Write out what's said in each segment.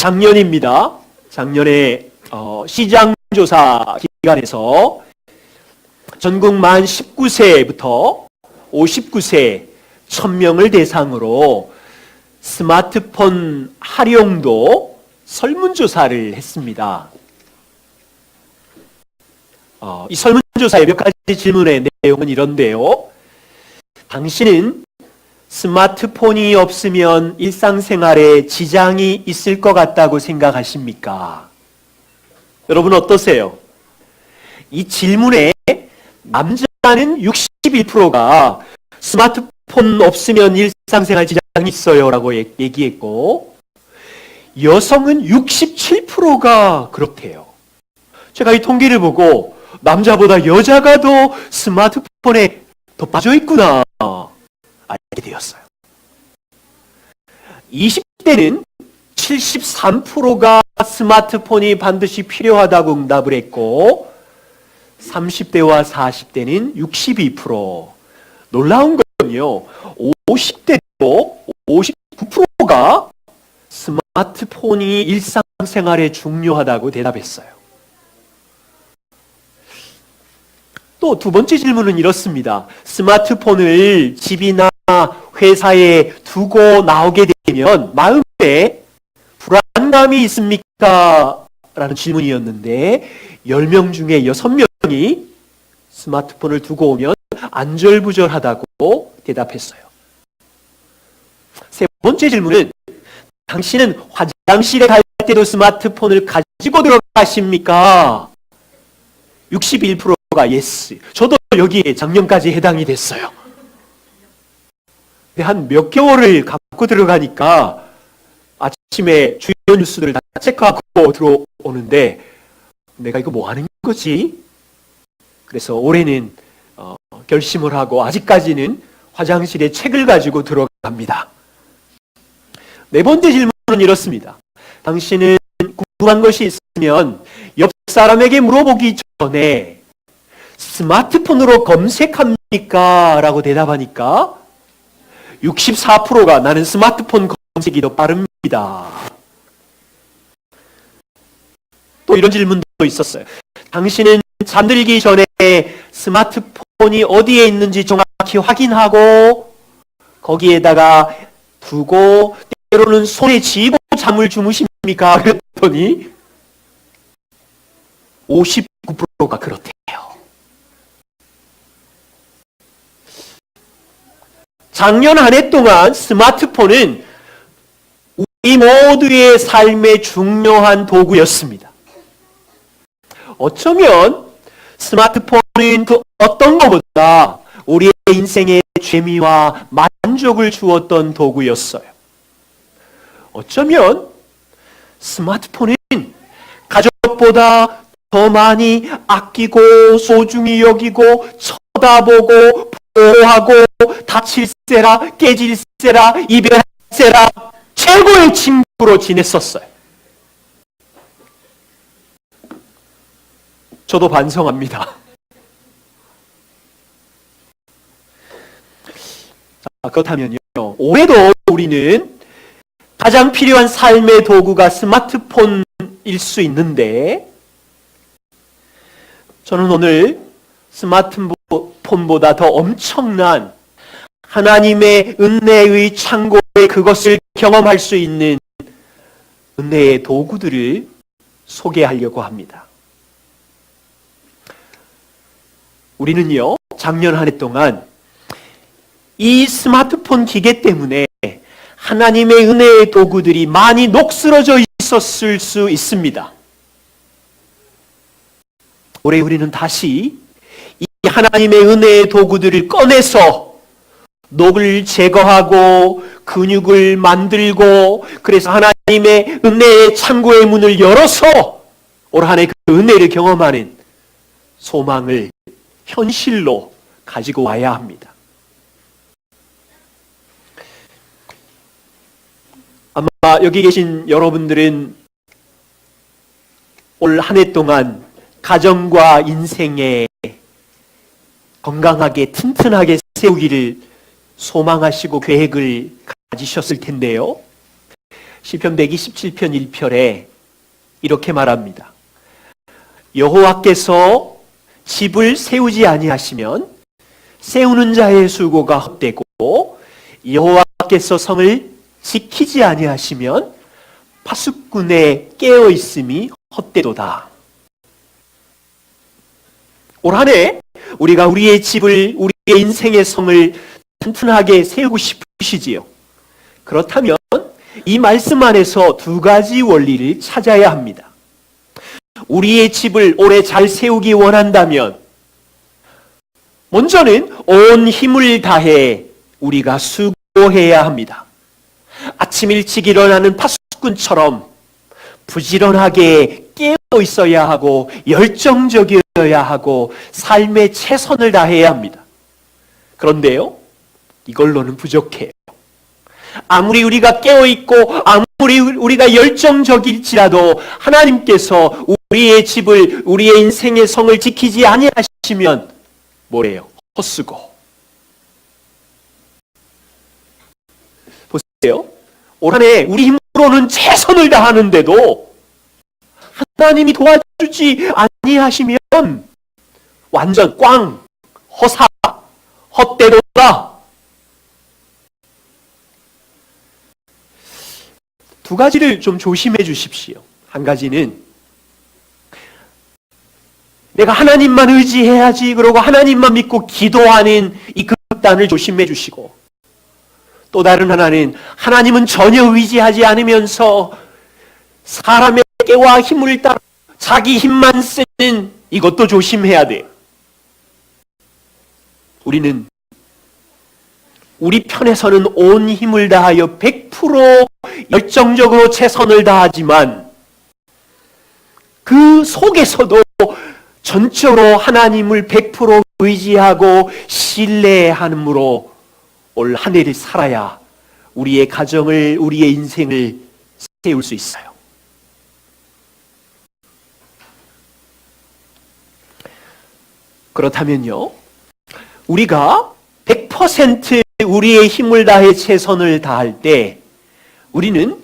작년입니다. 작년에 시장조사 기관에서 전국 만 19세부터 59세 1000명을 대상으로 스마트폰 활용도 설문조사를 했습니다. 이 설문조사의 몇 가지 질문의 내용은 이런데요. 당신은 스마트폰이 없으면 일상생활에 지장이 있을 것 같다고 생각하십니까? 여러분 어떠세요? 이 질문에 남자는 61%가 스마트폰 없으면 일상생활 지장이 있어요 라고 얘기했고, 여성은 67%가 그렇대요. 제가 이 통계를 보고 남자보다 여자가 더 스마트폰에 더 빠져있구나 알게 되었어요. 20대는 73%가 스마트폰이 반드시 필요하다고 응답을 했고, 30대와 40대는 62%. 놀라운 건요, 50대도 59%가 스마트폰이 일상생활에 중요하다고 대답했어요. 또 두 번째 질문은 이렇습니다. 스마트폰을 집이나 회사에 두고 나오게 되면 마음에 불안감이 있습니까? 라는 질문이었는데 10명 중에 6명이 스마트폰을 두고 오면 안절부절하다고 대답했어요. 세 번째 질문은 당신은 화장실에 갈 때도 스마트폰을 가지고 들어가십니까? 61%가 yes. 저도 여기에 작년까지 해당이 됐어요. 한 몇 개월을 갖고 들어가니까 아침에 주요 뉴스들을 다 체크하고 들어오는데 내가 이거 뭐 하는 거지? 그래서 올해는 결심을 하고 아직까지는 화장실에 책을 가지고 들어갑니다. 네 번째 질문은 이렇습니다. 당신은 궁금한 것이 있으면 옆 사람에게 물어보기 전에 스마트폰으로 검색합니까? 라고 대답하니까 64%가 나는 스마트폰 검색이 더 빠릅니다. 또 이런 질문도 있었어요. 당신은 잠들기 전에 스마트폰이 어디에 있는지 정확히 확인하고 거기에다가 두고 때로는 손에 쥐고 잠을 주무십니까? 그랬더니 59%가 그렇대요. 작년 한 해 동안 스마트폰은 우리 모두의 삶의 중요한 도구였습니다. 어쩌면 스마트폰은 그 어떤 것보다 우리의 인생에 재미와 만족을 주었던 도구였어요. 어쩌면 스마트폰은 가족보다 더 많이 아끼고 소중히 여기고 쳐다보고 보호하고 다칠세라 깨질세라 이별할세라 최고의 친구로 지냈었어요. 저도 반성합니다. 자, 그렇다면요, 올해도 우리는 가장 필요한 삶의 도구가 스마트폰일 수 있는데, 저는 오늘 스마트폰보다 더 엄청난 하나님의 은혜의 창고에 그것을 경험할 수 있는 은혜의 도구들을 소개하려고 합니다. 우리는요, 작년 한 해 동안 이 스마트폰 기계 때문에 하나님의 은혜의 도구들이 많이 녹슬어져 있었을 수 있습니다. 올해 우리는 다시 이 하나님의 은혜의 도구들을 꺼내서 녹을 제거하고 근육을 만들고, 그래서 하나님의 은혜의 창고의 문을 열어서 올 한 해 그 은혜를 경험하는 소망을 현실로 가지고 와야 합니다. 아마 여기 계신 여러분들은 올 한 해 동안 가정과 인생에 건강하게 튼튼하게 세우기를 소망하시고 계획을 가지셨을 텐데요. 시편 127편 1편에 이렇게 말합니다. 여호와께서 집을 세우지 아니하시면 세우는 자의 수고가 헛되고 여호와께서 성을 지키지 아니하시면 파수꾼의 깨어 있음이 헛되도다. 올 한 해 우리가 우리의 집을, 우리의 인생의 성을 튼튼하게 세우고 싶으시지요. 그렇다면 이 말씀 안에서 두 가지 원리를 찾아야 합니다. 우리의 집을 오래 잘 세우기 원한다면 먼저는 온 힘을 다해 우리가 수고해야 합니다. 아침 일찍 일어나는 파수꾼처럼 부지런하게 깨어 있어야 하고 열정적이어야 하고 삶에 최선을 다해야 합니다. 그런데요, 이걸로는 부족해요. 아무리 우리가 깨어있고 아무리 우리가 열정적일지라도 하나님께서 우리의 집을, 우리의 인생의 성을 지키지 아니하시면 뭐래요? 헛수고. 보세요. 올 한 해 우리 힘으로는 최선을 다하는데도 하나님이 도와주지 아니하시면 완전 꽝, 허사, 헛되도다. 두 가지를 좀 조심해 주십시오. 한 가지는 내가 하나님만 의지해야지 그러고 하나님만 믿고 기도하는 이 극단을 조심해 주시고, 또 다른 하나는 하나님은 전혀 의지하지 않으면서 사람의 깨와 힘을 따라 자기 힘만 쓰는 이것도 조심해야 돼요. 우리는 우리 편에서는 온 힘을 다하여 100% 열정적으로 최선을 다하지만 그 속에서도 전적으로 하나님을 100% 의지하고 신뢰함으로 올 한 해를 살아야 우리의 가정을, 우리의 인생을 세울 수 있어요. 그렇다면요, 우리가 100% 우리의 힘을 다해 최선을 다할 때 우리는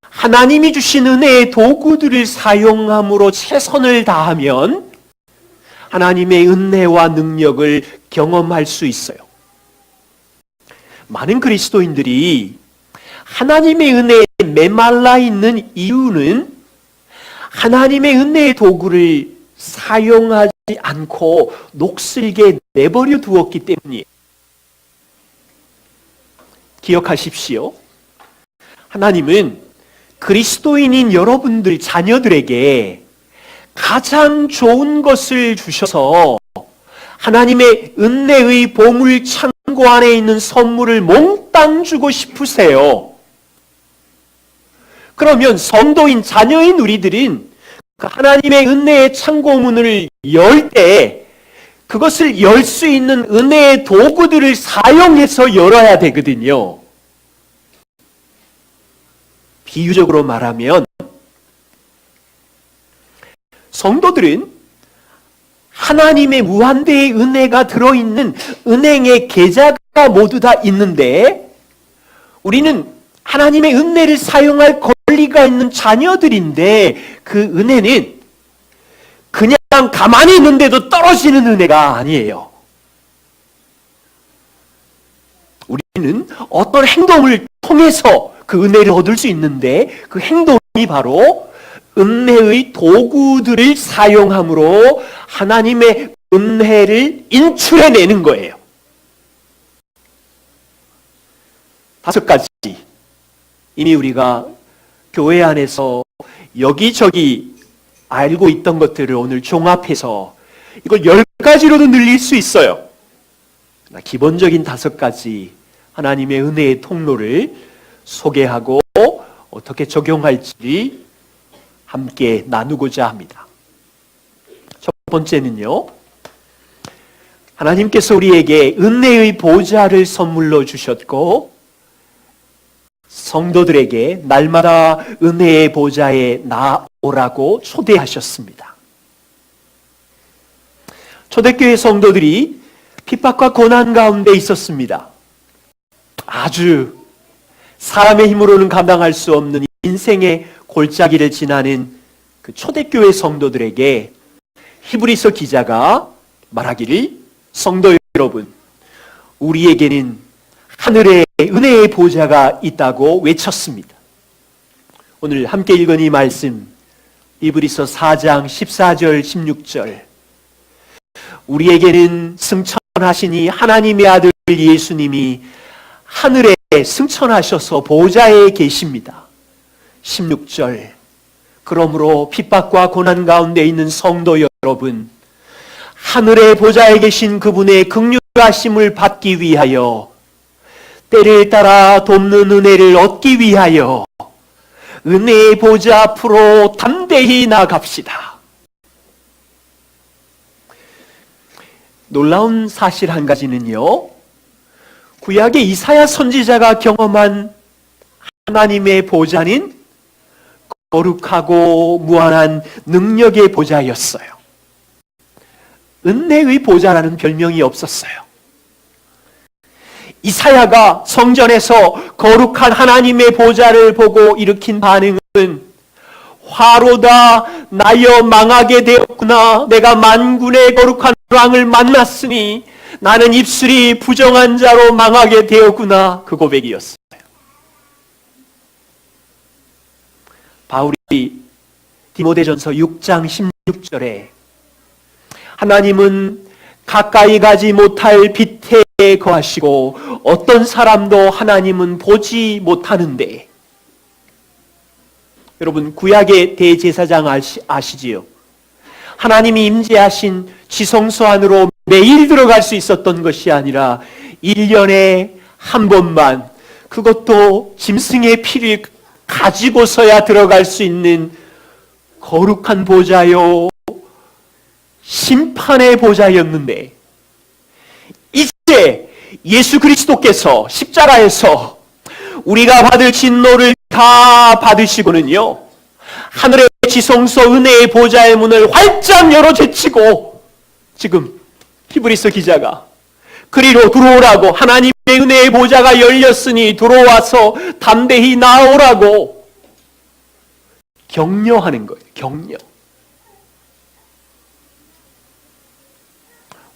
하나님이 주신 은혜의 도구들을 사용함으로 최선을 다하면 하나님의 은혜와 능력을 경험할 수 있어요. 많은 그리스도인들이 하나님의 은혜에 메말라 있는 이유는 하나님의 은혜의 도구를 사용하지 않고 녹슬게 내버려 두었기 때문이에요. 기억하십시오. 하나님은 그리스도인인 여러분들 자녀들에게 가장 좋은 것을 주셔서 하나님의 은혜의 보물 창고 안에 있는 선물을 몽땅 주고 싶으세요. 그러면 성도인 자녀인 우리들은 그 하나님의 은혜의 창고문을 열 때 그것을 열 수 있는 은혜의 도구들을 사용해서 열어야 되거든요. 비유적으로 말하면 성도들은 하나님의 무한대의 은혜가 들어있는 은행의 계좌가 모두 다 있는데 우리는 하나님의 은혜를 사용할 권리가 있는 자녀들인데 그 은혜는 그냥 가만히 있는데도 떨어지는 은혜가 아니에요. 우리는 어떤 행동을 통해서 그 은혜를 얻을 수 있는데 그 행동이 바로 은혜의 도구들을 사용함으로 하나님의 은혜를 인출해내는 거예요. 5가지 이미 우리가 교회 안에서 여기저기 알고 있던 것들을 오늘 종합해서 이걸 10가지로도 늘릴 수 있어요. 기본적인 5가지 하나님의 은혜의 통로를 소개하고 어떻게 적용할지 함께 나누고자 합니다. 첫 번째는요, 하나님께서 우리에게 은혜의 보좌를 선물로 주셨고 성도들에게 날마다 은혜의 보좌에 나오라고 초대하셨습니다. 초대교회 성도들이 핍박과 고난 가운데 있었습니다. 아주 사람의 힘으로는 감당할 수 없는 인생의 골짜기를 지나는 그 초대교회 성도들에게 히브리서 기자가 말하기를, 성도 여러분, 우리에게는 하늘에 은혜의 보좌가 있다고 외쳤습니다. 오늘 함께 읽은 이 말씀, 히브리서 4장 14절 16절, 우리에게는 승천하시니 하나님의 아들 예수님이 하늘에 승천하셔서 보좌에 계십니다. 16절, 그러므로 핍박과 고난 가운데 있는 성도 여러분, 하늘의 보좌에 계신 그분의 긍휼하심을 받기 위하여, 때를 따라 돕는 은혜를 얻기 위하여 은혜의 보좌 앞으로 담대히 나아갑시다. 놀라운 사실 한 가지는요, 구약의 이사야 선지자가 경험한 하나님의 보좌는 거룩하고 무한한 능력의 보좌였어요. 은혜의 보좌라는 별명이 없었어요. 이사야가 성전에서 거룩한 하나님의 보좌를 보고 일으킨 반응은, 화로다, 나여 망하게 되었구나. 내가 만군의 거룩한 왕을 만났으니 나는 입술이 부정한 자로 망하게 되었구나. 그 고백이었어요. 바울이 디모데전서 6장 16절에 하나님은 가까이 가지 못할 빛에 거하시고 어떤 사람도 하나님은 보지 못하는데, 여러분 구약의 대제사장 아시지요? 하나님이 임재하신 지성소 안으로 매일 들어갈 수 있었던 것이 아니라 1년에 한 번만, 그것도 짐승의 피를 가지고서야 들어갈 수 있는 거룩한 보좌요, 심판의 보좌였는데, 이제 예수 그리스도께서 십자가에서 우리가 받을 진노를 다 받으시고는요, 하늘의 지성소 은혜의 보좌의 문을 활짝 열어 제치고, 지금 히브리서 기자가 그리로 들어오라고, 하나님의 은혜의 보좌가 열렸으니 들어와서 담대히 나오라고 격려하는 거예요. 격려.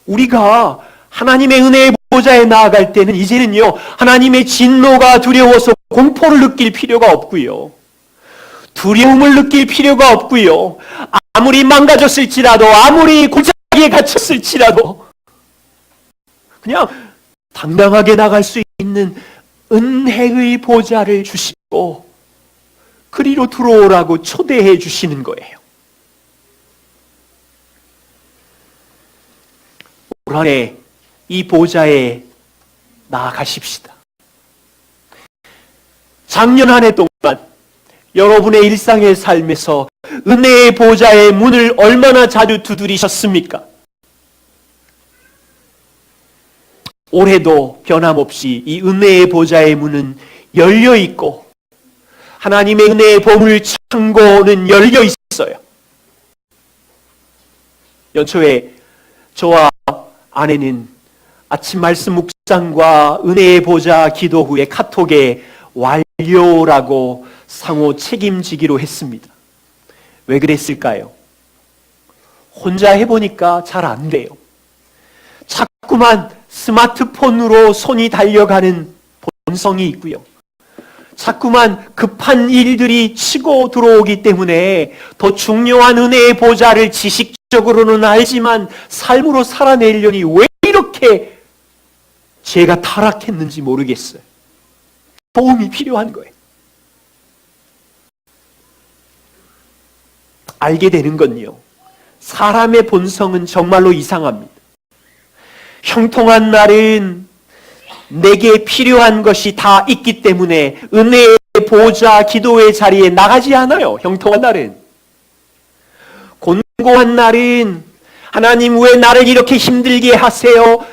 우리가 하나님의 은혜의 보좌에 나아갈 때는 이제는요, 하나님의 진노가 두려워서 공포를 느낄 필요가 없고요, 두려움을 느낄 필요가 없고요, 아무리 망가졌을지라도, 아무리 골짜기에 갇혔을지라도 그냥 당당하게 나갈 수 있는 은혜의 보좌를 주시고 그리로 들어오라고 초대해 주시는 거예요. 올 한해 이 보좌에 나아가십시다. 작년 한 해 동안 여러분의 일상의 삶에서 은혜의 보좌의 문을 얼마나 자주 두드리셨습니까? 올해도 변함없이 이 은혜의 보좌의 문은 열려 있고 하나님의 은혜의 보물 창고는 열려 있어요. 연초에 저와 아내는 아침 말씀 묵상과 은혜의 보좌 기도 후에 카톡에 완료라고 상호 책임지기로 했습니다. 왜 그랬을까요? 혼자 해보니까 잘 안 돼요. 자꾸만 스마트폰으로 손이 달려가는 본성이 있고요, 자꾸만 급한 일들이 치고 들어오기 때문에 더 중요한 은혜의 보좌를 지식적으로는 알지만 삶으로 살아내려니 왜 이렇게 제가 타락했는지 모르겠어요. 도움이 필요한 거예요. 알게 되는 건요, 사람의 본성은 정말로 이상합니다. 형통한 날은 내게 필요한 것이 다 있기 때문에 은혜의 보좌 기도의 자리에 나가지 않아요. 형통한 날은. 곤고한 날은 하나님 왜 나를 이렇게 힘들게 하세요?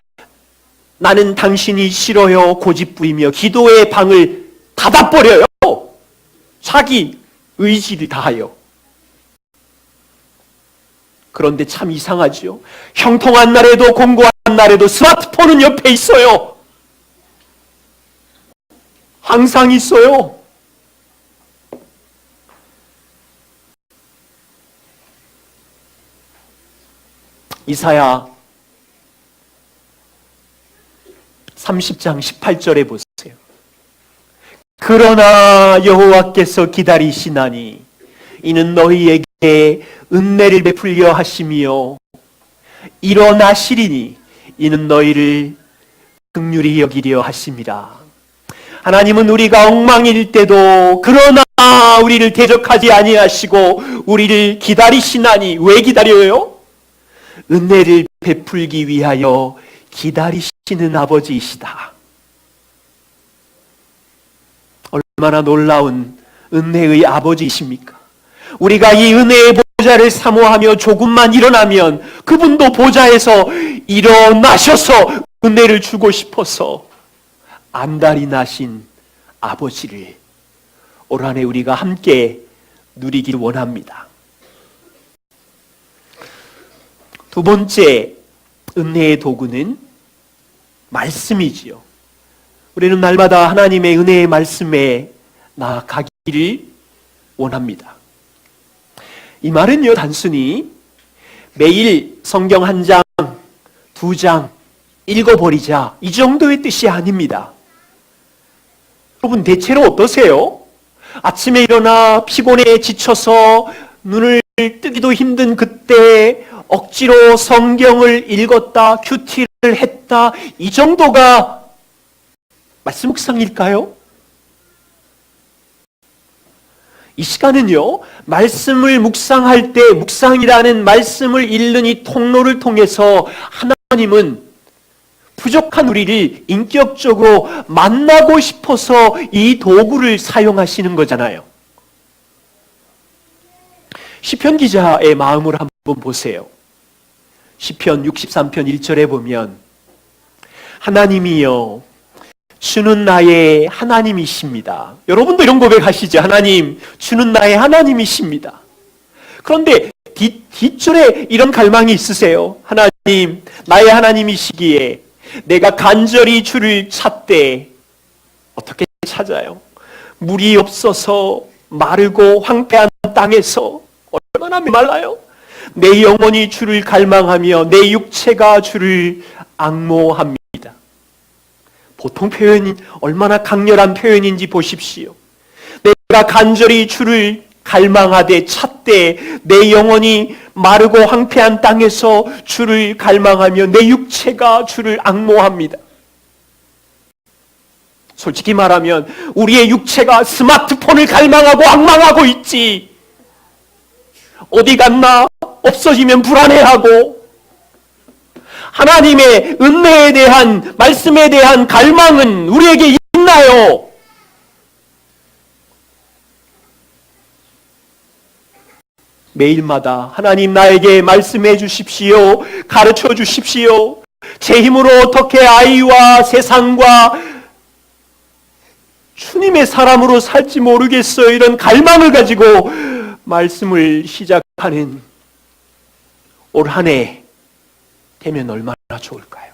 나는 당신이 싫어요. 고집부리며 기도의 방을 닫아버려요. 자기 의지를 다하여. 그런데 참 이상하지요. 형통한 날에도 공고한 날에도 스마트폰은 옆에 있어요. 항상 있어요. 이사야 30장 18절에 보세요. 그러나 여호와께서 기다리시나니 이는 너희에게 은혜를 베풀려 하시며 일어나시리니 이는 너희를 긍휼히 여기려 하심이라. 하나님은 우리가 엉망일 때도 그러나 우리를 대적하지 아니하시고 우리를 기다리시나니, 왜 기다려요? 은혜를 베풀기 위하여 기다리시는 아버지이시다. 얼마나 놀라운 은혜의 아버지이십니까? 우리가 이 은혜의 보좌를 사모하며 조금만 일어나면 그분도 보좌에서 일어나셔서 은혜를 주고 싶어서 안달이 나신 아버지를 올 한 해 우리가 함께 누리길 원합니다. 두 번째 은혜의 도구는 말씀이지요. 우리는 날마다 하나님의 은혜의 말씀에 나아가기를 원합니다. 이 말은요, 단순히 매일 성경 한 장, 두 장 읽어버리자 이 정도의 뜻이 아닙니다. 여러분, 대체로 어떠세요? 아침에 일어나 피곤해 지쳐서 눈을 뜨기도 힘든 그때 억지로 성경을 읽었다, 큐티를 했다, 이 정도가 말씀 묵상일까요? 이 시간은요, 말씀을 묵상할 때 묵상이라는 말씀을 읽는 이 통로를 통해서 하나님은 부족한 우리를 인격적으로 만나고 싶어서 이 도구를 사용하시는 거잖아요. 시편 기자의 마음을 한번 보세요. 시편 63편 1절에 보면 하나님이여 주는 나의 하나님이십니다. 여러분도 이런 고백하시죠? 하나님, 주는 나의 하나님이십니다. 그런데 뒷줄에 이런 갈망이 있으세요? 하나님, 나의 하나님이시기에 내가 간절히 주를 찾되 어떻게 찾아요? 물이 없어서 마르고 황폐한 땅에서 얼마나 메말라요? 내 영혼이 주를 갈망하며 내 육체가 주를 앙모합니다. 보통 표현이 얼마나 강렬한 표현인지 보십시오. 내가 간절히 주를 갈망하되 찾되 내 영혼이 마르고 황폐한 땅에서 주를 갈망하며 내 육체가 주를 앙모합니다. 솔직히 말하면 우리의 육체가 스마트폰을 갈망하고 앙망하고 있지. 어디 갔나? 없어지면 불안해하고. 하나님의 은혜에 대한, 말씀에 대한 갈망은 우리에게 있나요? 매일마다 하나님 나에게 말씀해 주십시오. 가르쳐 주십시오. 제 힘으로 어떻게 아이와 세상과 주님의 사람으로 살지 모르겠어요. 이런 갈망을 가지고 말씀을 시작하는 올 한 해 되면 얼마나 좋을까요?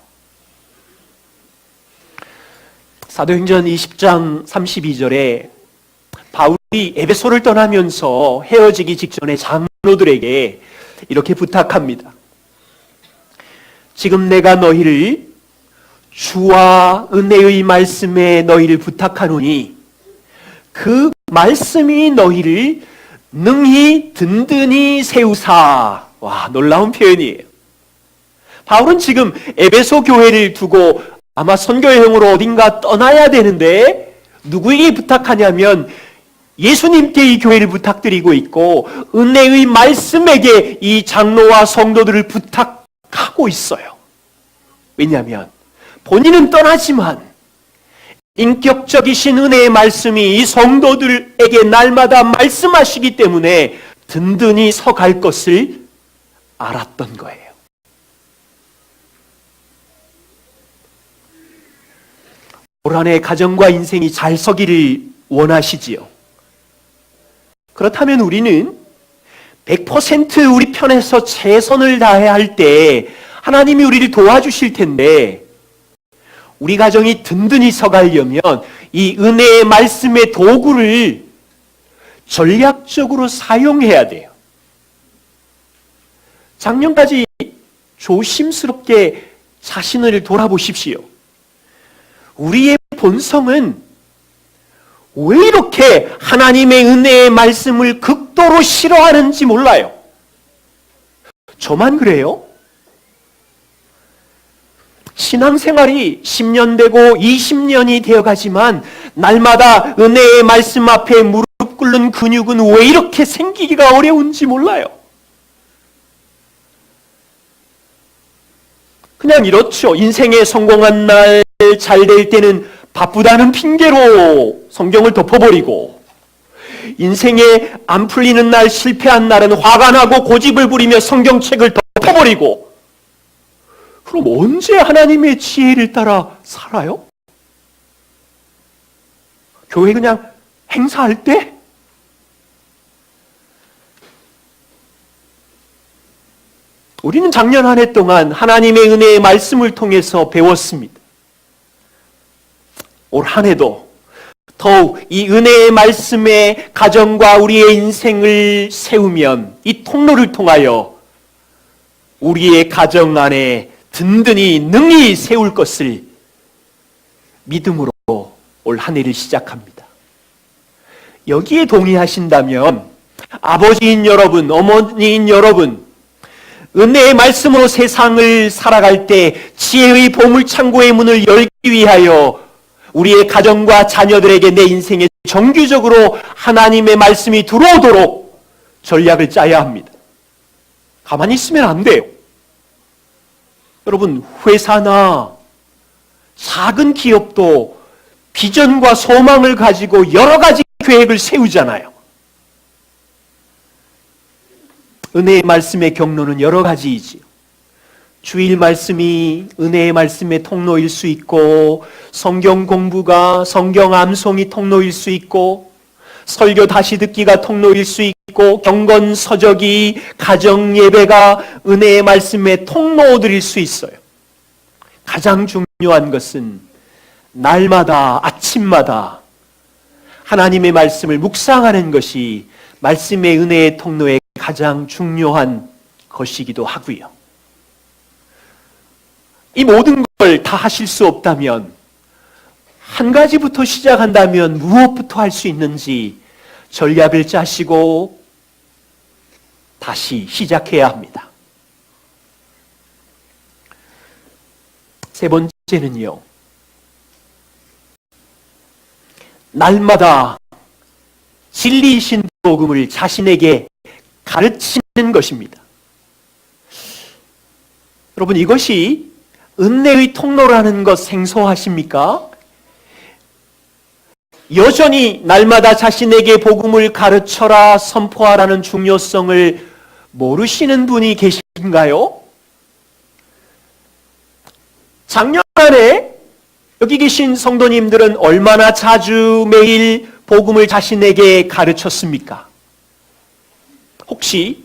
사도행전 20장 32절에 바울이 에베소를 떠나면서 헤어지기 직전에 장로들에게 이렇게 부탁합니다. 지금 내가 너희를 주와 은혜의 말씀에 너희를 부탁하노니 그 말씀이 너희를 능히 든든히 세우사. 와, 놀라운 표현이에요. 바울은 지금 에베소 교회를 두고 아마 선교 여행으로 어딘가 떠나야 되는데 누구에게 부탁하냐면 예수님께 이 교회를 부탁드리고 있고 은혜의 말씀에게 이 장로와 성도들을 부탁하고 있어요. 왜냐하면 본인은 떠나지만 인격적이신 은혜의 말씀이 이 성도들에게 날마다 말씀하시기 때문에 든든히 서갈 것을 알았던 거예요. 올 한 해 가정과 인생이 잘 서기를 원하시지요. 그렇다면 우리는 100% 우리 편에서 최선을 다해야 할 때 하나님이 우리를 도와주실 텐데 우리 가정이 든든히 서가려면 이 은혜의 말씀의 도구를 전략적으로 사용해야 돼요. 작년까지 조심스럽게 자신을 돌아보십시오. 우리의 본성은 왜 이렇게 하나님의 은혜의 말씀을 극도로 싫어하는지 몰라요. 저만 그래요? 신앙생활이 10년 되고 20년이 되어가지만 날마다 은혜의 말씀 앞에 무릎 꿇는 근육은 왜 이렇게 생기기가 어려운지 몰라요. 그냥 이렇죠. 인생에 성공한 날, 잘 될 때는 바쁘다는 핑계로 성경을 덮어버리고, 인생에 안 풀리는 날, 실패한 날은 화가 나고 고집을 부리며 성경책을 덮어버리고, 그럼 언제 하나님의 지혜를 따라 살아요? 교회 그냥 행사할 때? 우리는 작년 한 해 동안 하나님의 은혜의 말씀을 통해서 배웠습니다. 올 한 해도 더욱 이 은혜의 말씀에 가정과 우리의 인생을 세우면 이 통로를 통하여 우리의 가정 안에 든든히 능히 세울 것을 믿음으로 올 한 해를 시작합니다. 여기에 동의하신다면 아버지인 여러분, 어머니인 여러분, 은혜의 말씀으로 세상을 살아갈 때 지혜의 보물창고의 문을 열기 위하여 우리의 가정과 자녀들에게 내 인생에 정규적으로 하나님의 말씀이 들어오도록 전략을 짜야 합니다. 가만히 있으면 안 돼요. 여러분, 회사나 작은 기업도 비전과 소망을 가지고 여러 가지 계획을 세우잖아요. 은혜의 말씀의 경로는 여러 가지이지요. 주일 말씀이 은혜의 말씀의 통로일 수 있고, 성경 공부가 성경 암송이 통로일 수 있고, 설교 다시 듣기가 통로일 수 있고, 경건 서적이 가정 예배가 은혜의 말씀의 통로들일 수 있어요. 가장 중요한 것은 날마다 아침마다 하나님의 말씀을 묵상하는 것이 말씀의 은혜의 통로의 가장 중요한 것이기도 하고요. 이 모든 걸 다 하실 수 없다면 한 가지부터 시작한다면 무엇부터 할 수 있는지 전략을 짜시고 다시 시작해야 합니다. 세 번째는요, 날마다 진리이신 복음을 자신에게 가르치는 것입니다. 여러분, 이것이 은혜의 통로라는 것 생소하십니까? 여전히 날마다 자신에게 복음을 가르쳐라, 선포하라는 중요성을 모르시는 분이 계신가요? 작년에 여기 계신 성도님들은 얼마나 자주 매일 복음을 자신에게 가르쳤습니까? 혹시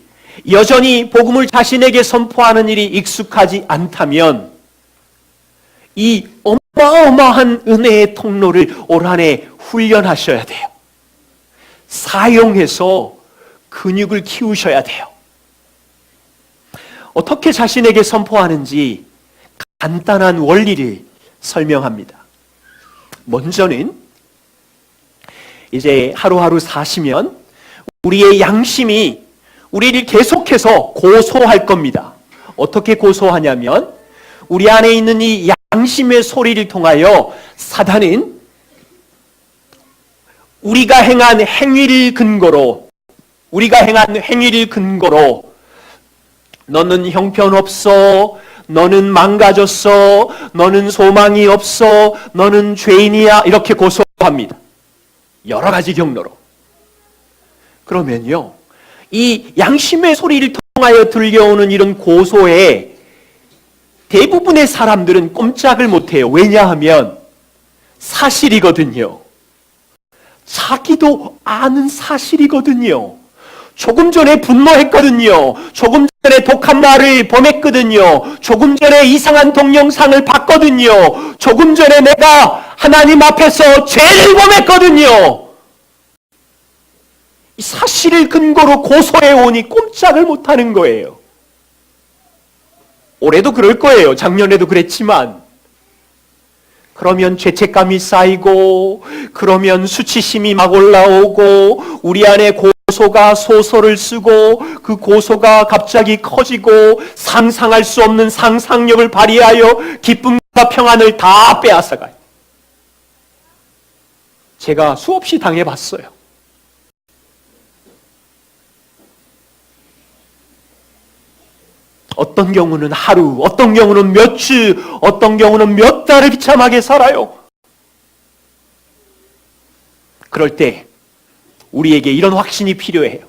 여전히 복음을 자신에게 선포하는 일이 익숙하지 않다면 이 어마어마한 은혜의 통로를 올 한 해 훈련하셔야 돼요. 사용해서 근육을 키우셔야 돼요. 어떻게 자신에게 선포하는지 간단한 원리를 설명합니다. 먼저는 이제 하루하루 사시면 우리의 양심이 우리를 계속해서 고소할 겁니다. 어떻게 고소하냐면 우리 안에 있는 이 양심의 소리를 통하여 사단은 우리가 행한 행위를 근거로 너는 형편없어, 너는 망가졌어, 너는 소망이 없어, 너는 죄인이야, 이렇게 고소합니다. 여러 가지 경로로. 그러면요, 이 양심의 소리를 통하여 들려오는 이런 고소에 대부분의 사람들은 꼼짝을 못해요. 왜냐하면 사실이거든요. 자기도 아는 사실이거든요. 조금 전에 분노했거든요. 조금 전에 독한 말을 범했거든요. 조금 전에 이상한 동영상을 봤거든요. 조금 전에 내가 하나님 앞에서 죄를 범했거든요. 이 사실을 근거로 고소해 오니 꼼짝을 못하는 거예요. 올해도 그럴 거예요. 작년에도 그랬지만. 그러면 죄책감이 쌓이고, 그러면 수치심이 막 올라오고, 우리 안에 고소가 소설을 쓰고, 그 고소가 갑자기 커지고, 상상할 수 없는 상상력을 발휘하여 기쁨과 평안을 다 빼앗아가요. 제가 수없이 당해봤어요. 어떤 경우는 하루, 어떤 경우는 몇 주, 어떤 경우는 몇 달을 비참하게 살아요. 그럴 때 우리에게 이런 확신이 필요해요.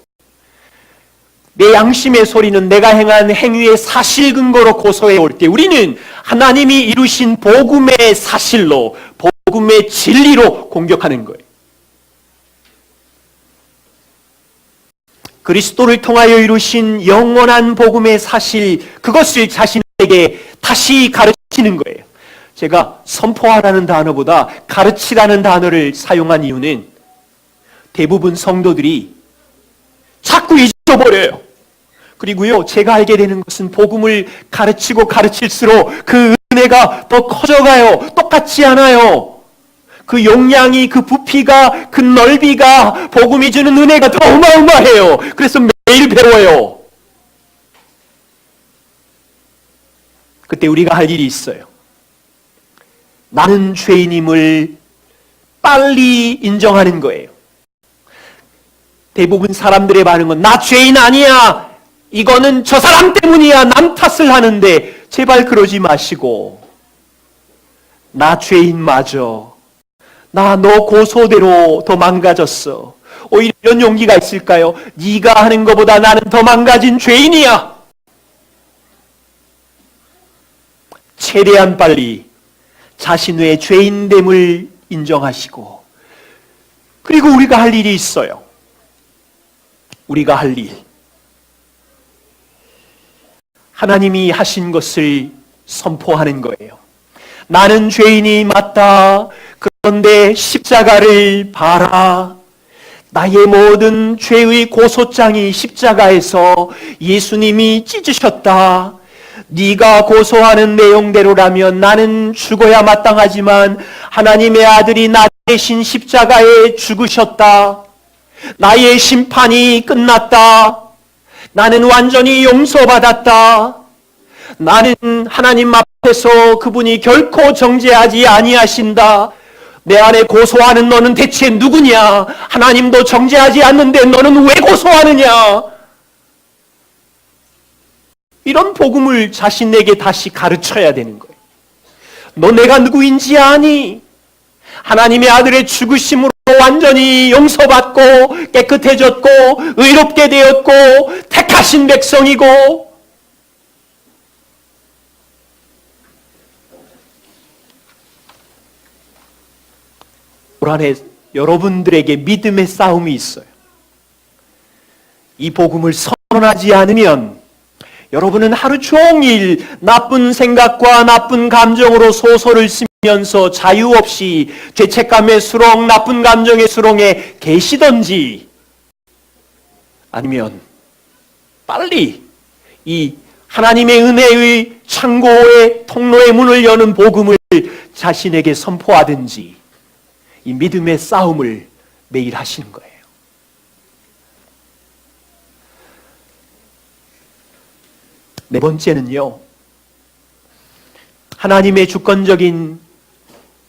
내 양심의 소리는 내가 행한 행위의 사실 근거로 고소해 올 때 우리는 하나님이 이루신 복음의 사실로, 복음의 진리로 공격하는 거예요. 그리스도를 통하여 이루신 영원한 복음의 사실, 그것을 자신에게 다시 가르치는 거예요. 제가 선포하라는 단어보다 가르치라는 단어를 사용한 이유는 대부분 성도들이 자꾸 잊어버려요. 그리고요, 제가 알게 되는 것은 복음을 가르치고 가르칠수록 그 은혜가 더 커져가요. 똑같지 않아요. 그 용량이, 그 부피가, 그 넓이가, 복음이 주는 은혜가 더 어마어마해요. 그래서 매일 배워요. 그때 우리가 할 일이 있어요. 나는 죄인임을 빨리 인정하는 거예요. 대부분 사람들의 반응은 나 죄인 아니야. 이거는 저 사람 때문이야. 남 탓을 하는데 제발 그러지 마시고 나 죄인 맞아. 나 너 고소대로 더 망가졌어. 오히려 이런 용기가 있을까요? 네가 하는 것보다 나는 더 망가진 죄인이야. 최대한 빨리 자신의 죄인됨을 인정하시고, 그리고 우리가 할 일이 있어요. 우리가 할 일. 하나님이 하신 것을 선포하는 거예요. 나는 죄인이 맞다. 그런데 십자가를 봐라. 나의 모든 죄의 고소장이 십자가에서 예수님이 찢으셨다. 네가 고소하는 내용대로라면 나는 죽어야 마땅하지만 하나님의 아들이 나 대신 십자가에 죽으셨다. 나의 심판이 끝났다. 나는 완전히 용서받았다. 나는 하나님 앞에서 그분이 결코 정죄하지 아니하신다. 내 안에 고소하는 너는 대체 누구냐? 하나님도 정죄하지 않는데 너는 왜 고소하느냐? 이런 복음을 자신에게 다시 가르쳐야 되는 거예요. 너 내가 누구인지 아니? 하나님의 아들의 죽으심으로 완전히 용서받고 깨끗해졌고 의롭게 되었고 택하신 백성이고, 올 한해 여러분들에게 믿음의 싸움이 있어요. 이 복음을 선언하지 않으면 여러분은 하루 종일 나쁜 생각과 나쁜 감정으로 소설을 쓰면서 자유 없이 죄책감의 수렁, 나쁜 감정의 수렁에 계시던지, 아니면 빨리 이 하나님의 은혜의 창고의 통로의 문을 여는 복음을 자신에게 선포하든지, 이 믿음의 싸움을 매일 하시는 거예요. 네 번째는요, 하나님의 주권적인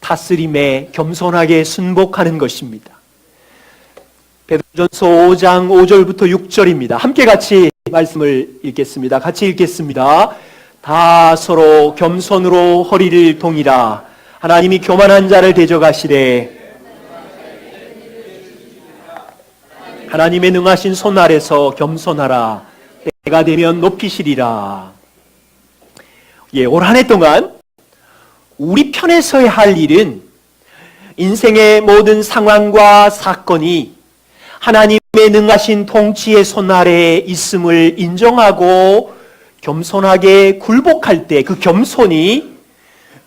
다스림에 겸손하게 순복하는 것입니다. 베드로전서 5장 5절부터 6절입니다. 함께 같이 말씀을 읽겠습니다. 같이 읽겠습니다. 다 서로 겸손으로 허리를 동이라. 하나님이 교만한 자를 대적하시되 하나님의 능하신 손 아래서 겸손하라. 때가 되면 높이시리라. 올 한 해 동안 우리 편에 서야 할 일은 인생의 모든 상황과 사건이 하나님의 능하신 통치의 손 아래에 있음을 인정하고 겸손하게 굴복할 때 그 겸손이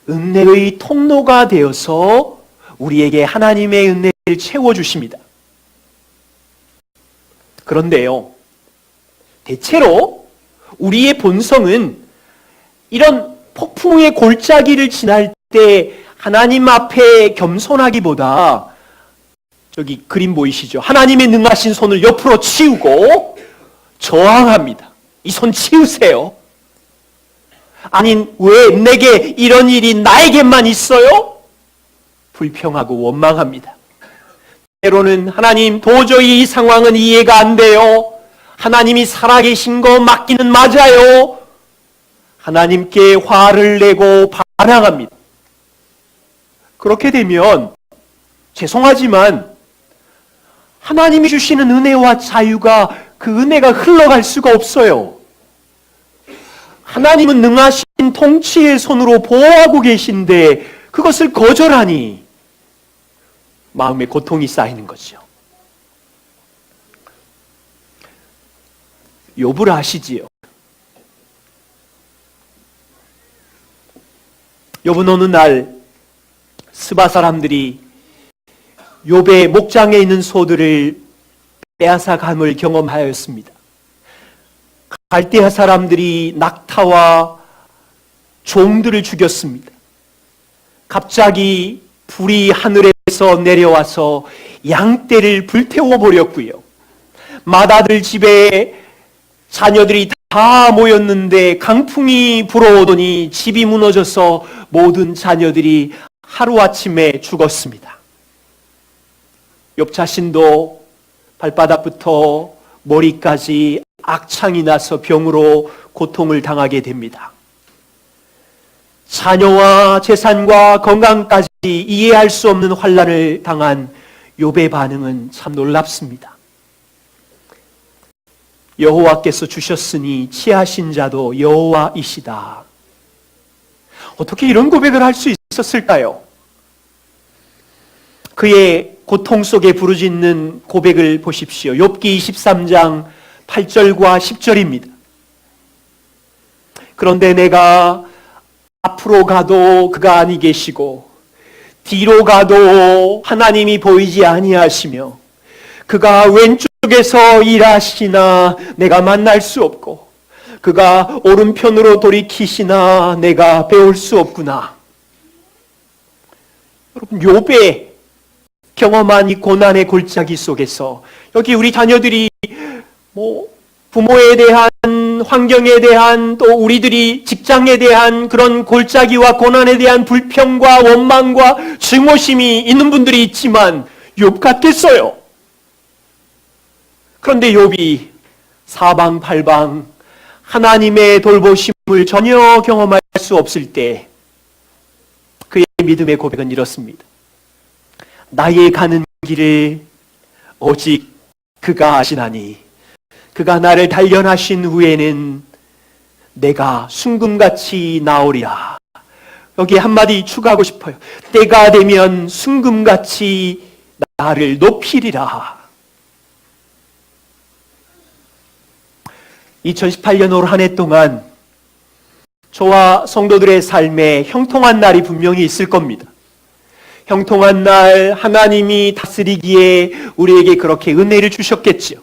은혜의 통로가 되어서 우리에게 하나님의 은혜를 채워주십니다. 그런데요, 대체로 우리의 본성은 이런 폭풍의 골짜기를 지날 때 하나님 앞에 겸손하기보다 저기 그림 보이시죠? 하나님의 능하신 손을 옆으로 치우고 저항합니다. 이 손 치우세요. 아니, 왜 내게 이런 일이 나에게만 있어요? 불평하고 원망합니다. 때로는 하나님, 도저히 이 상황은 이해가 안 돼요. 하나님이 살아계신 거 맞기는 맞아요. 하나님께 화를 내고 반항합니다. 그렇게 되면 죄송하지만 하나님이 주시는 은혜와 자유가 그 은혜가 흘러갈 수가 없어요. 하나님은 능하신 통치의 손으로 보호하고 계신데 그것을 거절하니 마음에 고통이 쌓이는 거죠. 욥을 아시지요? 욥은 어느 날 스바 사람들이 욥의 목장에 있는 소들을 빼앗아 감을 경험하였습니다. 갈대아 사람들이 낙타와 종들을 죽였습니다. 갑자기 불이 하늘에서 내려와서 양떼를 불태워 버렸고요. 맏아들 집에 자녀들이 다 모였는데 강풍이 불어오더니 집이 무너져서 모든 자녀들이 하루아침에 죽었습니다. 욥 자신도 발바닥부터 머리까지 악창이 나서 병으로 고통을 당하게 됩니다. 자녀와 재산과 건강까지 이해할 수 없는 환난을 당한 욥의 반응은 참 놀랍습니다. 여호와께서 주셨으니 취하신 자도 여호와이시다. 어떻게 이런 고백을 할 수 있었을까요? 그의 고통 속에 부르짖는 고백을 보십시오. 욥기 23장 8절과 10절입니다. 그런데 내가 앞으로 가도 그가 아니 계시고 뒤로 가도 하나님이 보이지 아니하시며 그가 왼쪽에서 일하시나 내가 만날 수 없고 그가 오른편으로 돌이키시나 내가 배울 수 없구나. 여러분, 욥의 경험한 이 고난의 골짜기 속에서 여기 우리 자녀들이 부모에 대한, 환경에 대한, 또 우리들이 직장에 대한 그런 골짜기와 고난에 대한 불평과 원망과 증오심이 있는 분들이 있지만 욥 같겠어요. 그런데 욥이 사방팔방 하나님의 돌보심을 전혀 경험할 수 없을 때 그의 믿음의 고백은 이렇습니다. 나의 가는 길을 오직 그가 아시나니 그가 나를 단련하신 후에는 내가 순금같이 나오리라. 여기 한마디 추가하고 싶어요. 때가 되면 순금같이 나를 높이리라. 2018년 올 한 해 동안 저와 성도들의 삶에 형통한 날이 분명히 있을 겁니다. 형통한 날 하나님이 다스리기에 우리에게 그렇게 은혜를 주셨겠지요.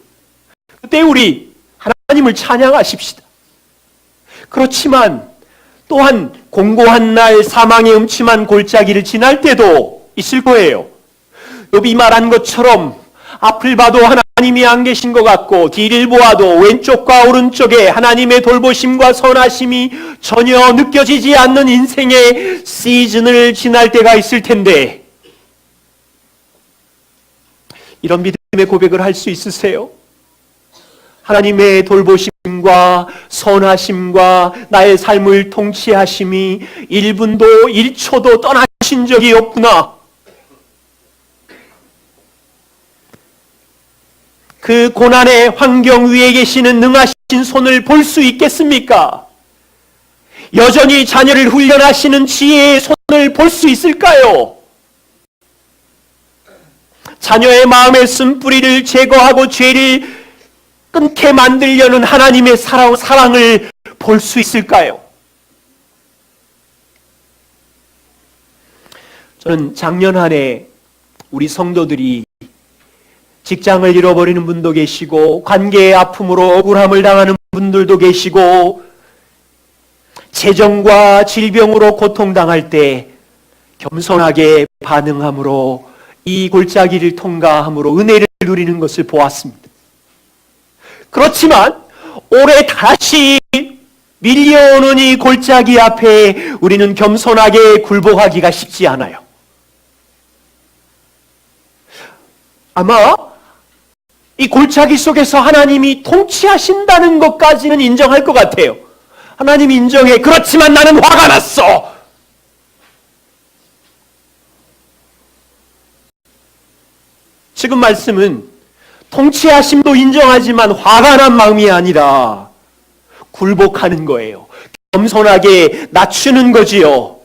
그때 우리 하나님을 찬양하십시다. 그렇지만 또한 공고한 날 사망의 음침한 골짜기를 지날 때도 있을 거예요. 욥이 말한 것처럼 앞을 봐도 하나님이 안 계신 것 같고 뒤를 보아도 왼쪽과 오른쪽에 하나님의 돌보심과 선하심이 전혀 느껴지지 않는 인생의 시즌을 지날 때가 있을 텐데 이런 믿음의 고백을 할 수 있으세요? 하나님의 돌보심과 선하심과 나의 삶을 통치하심이 1분도 1초도 떠나신 적이 없구나. 그 고난의 환경 위에 계시는 능하신 손을 볼 수 있겠습니까? 여전히 자녀를 훈련하시는 지혜의 손을 볼 수 있을까요? 자녀의 마음에 쓴뿌리를 제거하고 죄를 끊게 만들려는 하나님의 사랑을 볼 수 있을까요? 저는 작년 한 해 우리 성도들이 직장을 잃어버리는 분도 계시고 관계의 아픔으로 억울함을 당하는 분들도 계시고 재정과 질병으로 고통당할 때 겸손하게 반응함으로 이 골짜기를 통과함으로 은혜를 누리는 것을 보았습니다. 그렇지만 올해 다시 밀려오는 이 골짜기 앞에 우리는 겸손하게 굴복하기가 쉽지 않아요. 아마 이 골짜기 속에서 하나님이 통치하신다는 것까지는 인정할 것 같아요. 하나님이 인정해. 그렇지만 나는 화가 났어. 지금 말씀은 통치하심도 인정하지만 화가 난 마음이 아니라 굴복하는 거예요. 겸손하게 낮추는 거지요.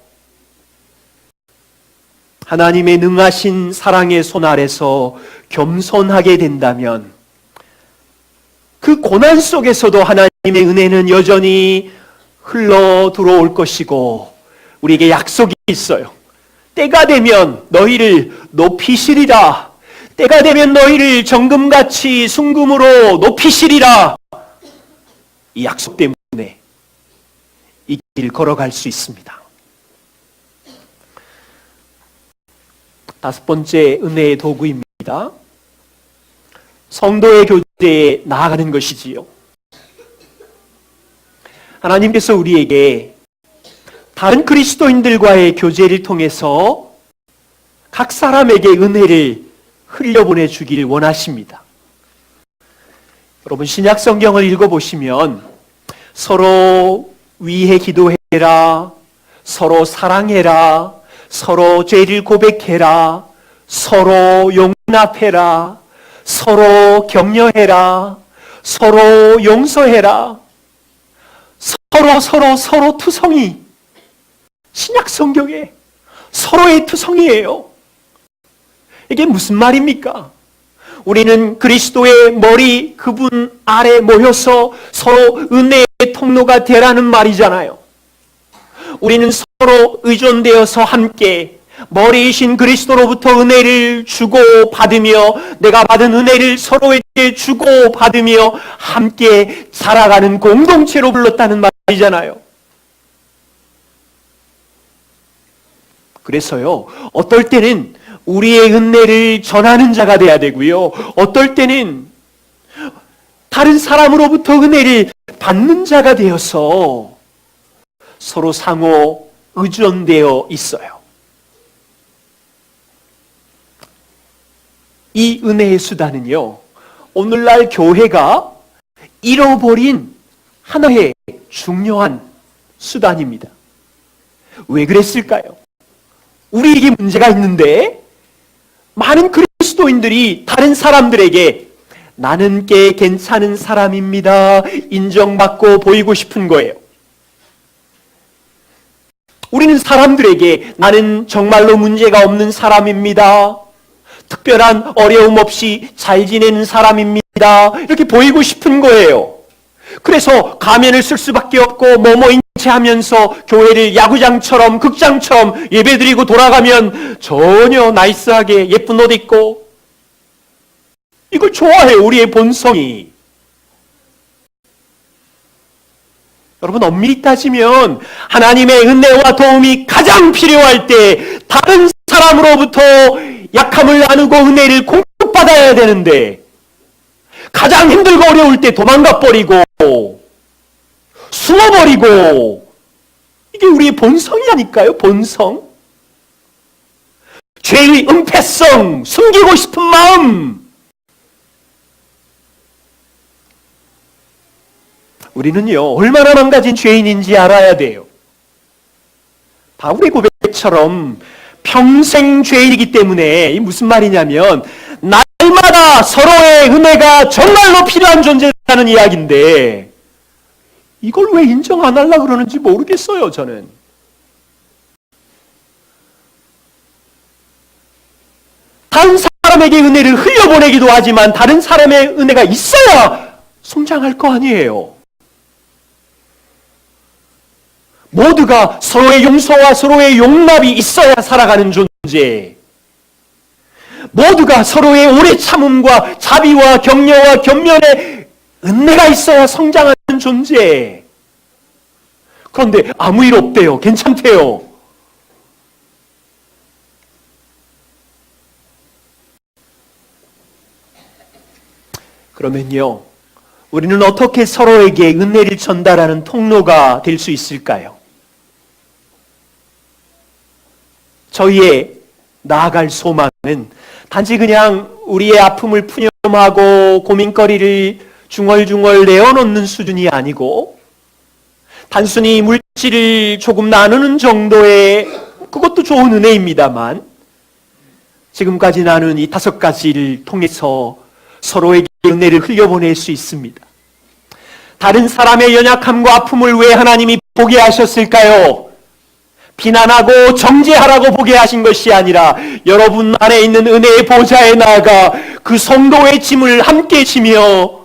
하나님의 능하신 사랑의 손 아래서 겸손하게 된다면 그 고난 속에서도 하나님의 은혜는 여전히 흘러 들어올 것이고 우리에게 약속이 있어요. 때가 되면 너희를 높이시리라. 때가 되면 너희를 정금같이 순금으로 높이시리라. 이 약속 때문에 이 길 걸어갈 수 있습니다. 다섯 번째 은혜의 도구입니다. 성도의 교제에 나아가는 것이지요. 하나님께서 우리에게 다른 그리스도인들과의 교제를 통해서 각 사람에게 은혜를 흘려보내 주기를 원하십니다. 여러분 신약 성경을 읽어보시면 서로 위해 기도해라, 서로 사랑해라, 서로 죄를 고백해라, 서로 용납해라, 서로 격려해라, 서로 용서해라, 서로 투성이. 신약 성경에 서로의 투성이에요. 이게 무슨 말입니까? 우리는 그리스도의 머리 그분 아래 모여서 서로 은혜의 통로가 되라는 말이잖아요. 우리는 서로 의존되어서 함께 머리이신 그리스도로부터 은혜를 주고 받으며 내가 받은 은혜를 서로에게 주고 받으며 함께 살아가는 공동체로 불렀다는 말이잖아요. 그래서요, 어떨 때는 우리의 은혜를 전하는 자가 돼야 되고요, 어떨 때는 다른 사람으로부터 은혜를 받는 자가 되어서 서로 상호 의존되어 있어요. 이 은혜의 수단은요, 오늘날 교회가 잃어버린 하나의 중요한 수단입니다. 왜 그랬을까요? 우리에게 문제가 있는데 많은 그리스도인들이 다른 사람들에게 나는 꽤 괜찮은 사람입니다 인정받고 보이고 싶은 거예요. 우리는 사람들에게 나는 정말로 문제가 없는 사람입니다, 특별한 어려움 없이 잘 지내는 사람입니다 이렇게 보이고 싶은 거예요. 그래서 가면을 쓸 수밖에 없고 뭐뭐인 체 하면서 교회를 야구장처럼 극장처럼 예배드리고 돌아가면 전혀 나이스하게 예쁜 옷 입고 이걸 좋아해요. 우리의 본성이. 여러분 엄밀히 따지면 하나님의 은혜와 도움이 가장 필요할 때 다른 사람으로부터 약함을 나누고 은혜를 공급받아야 되는데 가장 힘들고 어려울 때 도망가 버리고 숨어버리고, 이게 우리의 본성이라니까요. 본성. 죄의 은폐성, 숨기고 싶은 마음. 우리는요, 얼마나 망가진 죄인인지 알아야 돼요. 바울의 고백처럼 평생 죄인이기 때문에, 이 무슨 말이냐면 날마다 서로의 은혜가 정말로 필요한 존재라는 이야기인데 이걸 왜 인정 안 하려고 그러는지 모르겠어요, 저는. 다른 사람에게 은혜를 흘려보내기도 하지만 다른 사람의 은혜가 있어야 성장할 거 아니에요. 모두가 서로의 용서와 서로의 용납이 있어야 살아가는 존재. 모두가 서로의 오래 참음과 자비와 격려와 견면의 은혜가 있어야 성장하는 존재. 그런데 아무 일 없대요. 괜찮대요. 그러면요, 우리는 어떻게 서로에게 은혜를 전달하는 통로가 될 수 있을까요? 저희의 나아갈 소망은 단지 그냥 우리의 아픔을 푸념하고 고민거리를 중얼중얼 내어놓는 수준이 아니고, 단순히 물질을 조금 나누는 정도의, 그것도 좋은 은혜입니다만, 지금까지 나눈 이 5가지를 통해서 서로에게 은혜를 흘려보낼 수 있습니다. 다른 사람의 연약함과 아픔을 왜 하나님이 보게 하셨을까요? 비난하고 정죄하라고 보게 하신 것이 아니라 여러분 안에 있는 은혜의 보좌에 나아가 그 성도의 짐을 함께 지며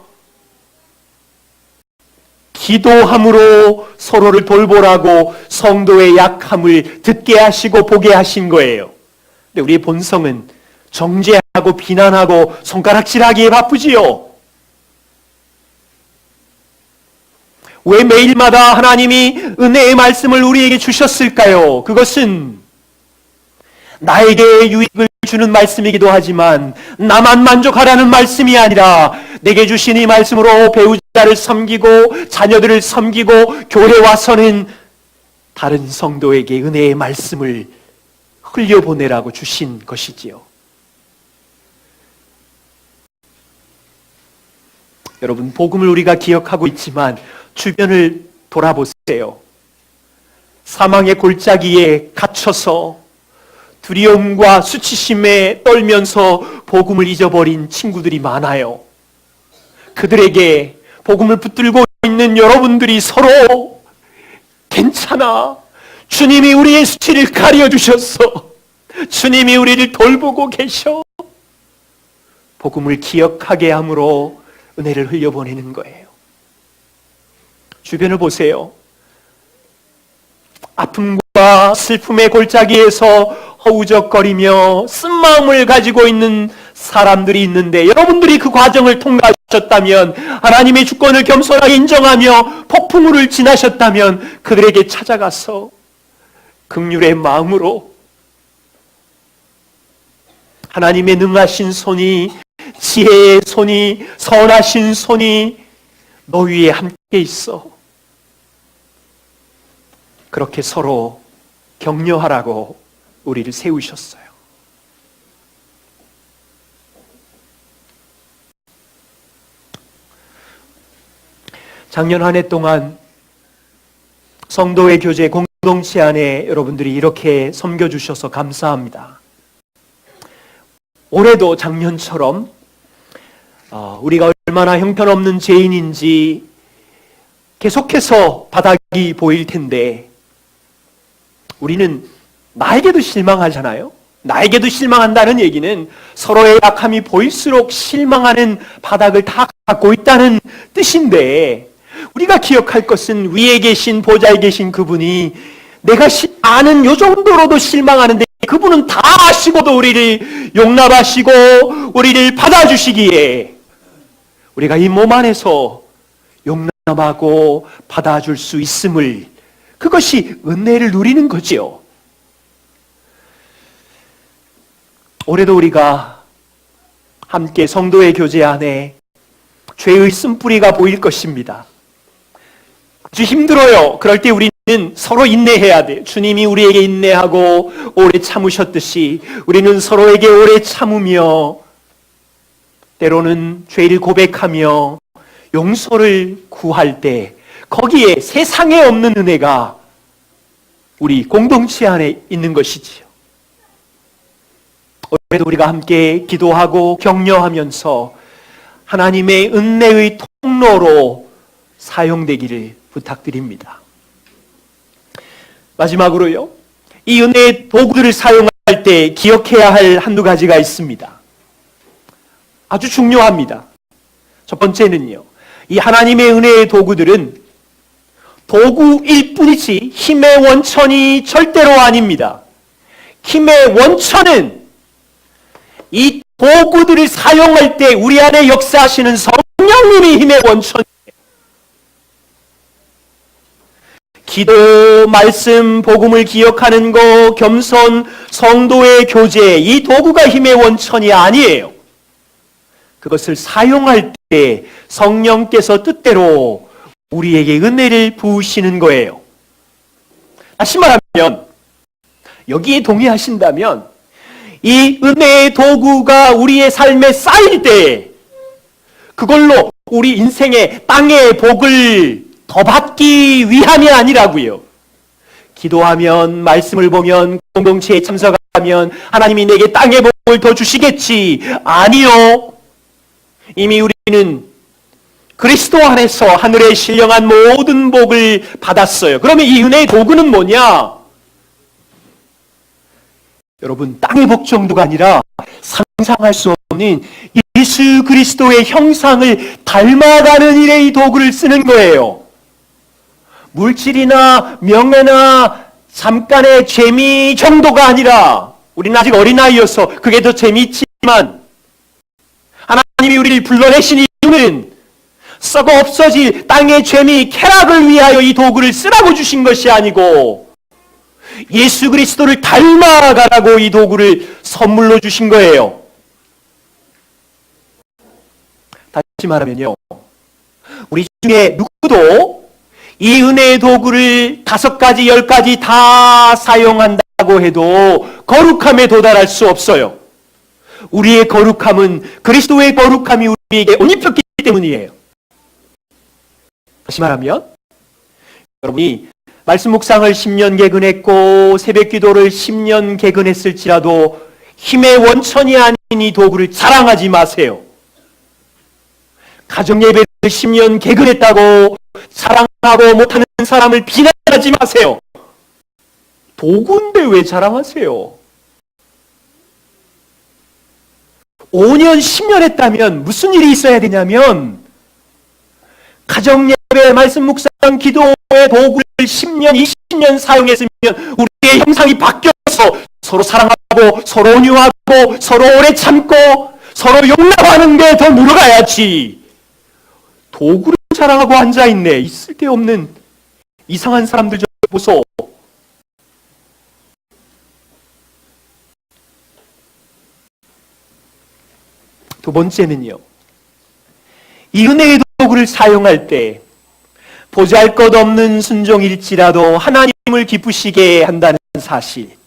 기도함으로 서로를 돌보라고 성도의 약함을 듣게 하시고 보게 하신 거예요. 근데 우리의 본성은 정죄하고 비난하고 손가락질하기에 바쁘지요. 왜 매일마다 하나님이 은혜의 말씀을 우리에게 주셨을까요? 그것은 나에게 유익을 주는 말씀이기도 하지만 나만 만족하라는 말씀이 아니라 내게 주신 이 말씀으로 배우자를 섬기고 자녀들을 섬기고 교회 와서는 다른 성도에게 은혜의 말씀을 흘려보내라고 주신 것이지요. 여러분, 복음을 우리가 기억하고 있지만 주변을 돌아보세요. 사망의 골짜기에 갇혀서 두려움과 수치심에 떨면서 복음을 잊어버린 친구들이 많아요. 그들에게 복음을 붙들고 있는 여러분들이 서로 괜찮아. 주님이 우리의 수치를 가려주셨어. 주님이 우리를 돌보고 계셔. 복음을 기억하게 함으로 은혜를 흘려보내는 거예요. 주변을 보세요. 아픔과 슬픔의 골짜기에서 허우적거리며 쓴마음을 가지고 있는 사람들이 있는데, 여러분들이 그 과정을 통과하셨다면, 하나님의 주권을 겸손하게 인정하며 폭풍우를 지나셨다면 그들에게 찾아가서 긍휼의 마음으로 하나님의 능하신 손이, 지혜의 손이, 선하신 손이 너 위에 함께 있어. 그렇게 서로 격려하라고 우리를 세우셨어요. 작년 한 해 동안 성도의 교제 공동체 안에 여러분들이 이렇게 섬겨주셔서 감사합니다. 올해도 작년처럼 우리가 얼마나 형편없는 죄인인지 계속해서 바닥이 보일 텐데, 우리는 나에게도 실망하잖아요. 나에게도 실망한다는 얘기는 서로의 약함이 보일수록 실망하는 바닥을 다 갖고 있다는 뜻인데, 우리가 기억할 것은 위에 계신 보좌에 계신 그분이 내가 아는 요 정도로도 실망하는데 그분은 다 아시고도 우리를 용납하시고 우리를 받아주시기에 우리가 이 몸 안에서 용납하고 받아줄 수 있음을, 그것이 은혜를 누리는 거지요. 올해도 우리가 함께 성도의 교제 안에 죄의 쓴뿌리가 보일 것입니다. 아주 힘들어요. 그럴 때 우리는 서로 인내해야 돼요. 주님이 우리에게 인내하고 오래 참으셨듯이 우리는 서로에게 오래 참으며 때로는 죄를 고백하며 용서를 구할 때 거기에 세상에 없는 은혜가 우리 공동체 안에 있는 것이지요. 올해도 우리가 함께 기도하고 격려하면서 하나님의 은혜의 통로로 사용되기를 부탁드립니다. 마지막으로요, 이 은혜의 도구들을 사용할 때 기억해야 할 한두 가지가 있습니다. 아주 중요합니다. 첫 번째는요, 이 하나님의 은혜의 도구들은 도구일 뿐이지 힘의 원천이 절대로 아닙니다. 힘의 원천은 이 도구들을 사용할 때 우리 안에 역사하시는 성령님이 힘의 원천이에요. 기도, 말씀, 복음을 기억하는 거, 겸손, 성도의 교제, 이 도구가 힘의 원천이 아니에요. 그것을 사용할 때 성령께서 뜻대로 우리에게 은혜를 부으시는 거예요. 다시 말하면, 여기에 동의하신다면 이 은혜의 도구가 우리의 삶에 쌓일 때 그걸로 우리 인생의 땅의 복을 더 받기 위함이 아니라고요. 기도하면, 말씀을 보면, 공동체에 참석하면 하나님이 내게 땅의 복을 더 주시겠지. 아니요. 이미 우리는 그리스도 안에서 하늘에 신령한 모든 복을 받았어요. 그러면 이 은혜의 도구는 뭐냐? 여러분, 땅의 복 정도가 아니라 상상할 수 없는 예수 그리스도의 형상을 닮아가는 일에 이 도구를 쓰는 거예요. 물질이나 명예나 잠깐의 재미 정도가 아니라, 우리는 아직 어린아이여서 그게 더 재미있지만, 하나님이 우리를 불러내신 이유는 썩어 없어질 땅의 재미, 쾌락을 위하여 이 도구를 쓰라고 주신 것이 아니고 예수 그리스도를 닮아가라고 이 도구를 선물로 주신 거예요. 다시 말하면요, 우리 중에 누구도 이 은혜의 도구를 5가지, 10가지 다 사용한다고 해도 거룩함에 도달할 수 없어요. 우리의 거룩함은 그리스도의 거룩함이 우리에게 옷 입혔기 때문이에요. 다시 말하면, 여러분이 말씀 묵상을 10년 개근했고 새벽 기도를 10년 개근했을지라도 힘의 원천이 아닌 이 도구를 자랑하지 마세요. 가정예배를 10년 개근했다고 자랑하고 못하는 사람을 비난하지 마세요. 도구인데 왜 자랑하세요? 5년, 10년 했다면 무슨 일이 있어야 되냐면, 가정예배, 말씀 묵상, 기도의 도구를 10년, 20년 사용했으면 우리의 형상이 바뀌어서 서로 사랑하고 서로 온유하고 서로 오래 참고 서로 용납하는 게 더 늘어가야지. 도구를 자랑하고 앉아있네. 있을 데 없는 이상한 사람들 좀 보소. 두 번째는요, 이 은혜의 도구를 사용할 때 보잘것없는 순종일지라도 하나님을 기쁘시게 한다는 사실,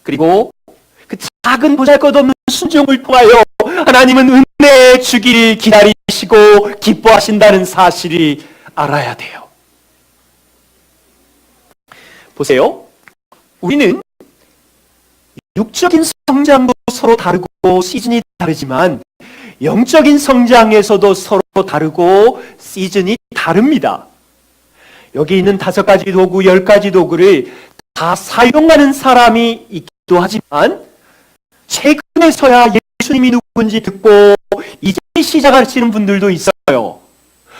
그리고 그 작은 보잘것없는 순종을 통하여 하나님은 은혜 주기를 기다리시고 기뻐하신다는 사실을 알아야 돼요. 보세요. 우리는 육적인 성장도 서로 다르고 시즌이 다르지만 영적인 성장에서도 서로 다르고 시즌이 다릅니다. 여기 있는 5가지 도구, 10가지 도구를 다 사용하는 사람이 있기도 하지만 최근에서야 예수님이 누군지 듣고 이제 시작하시는 분들도 있어요.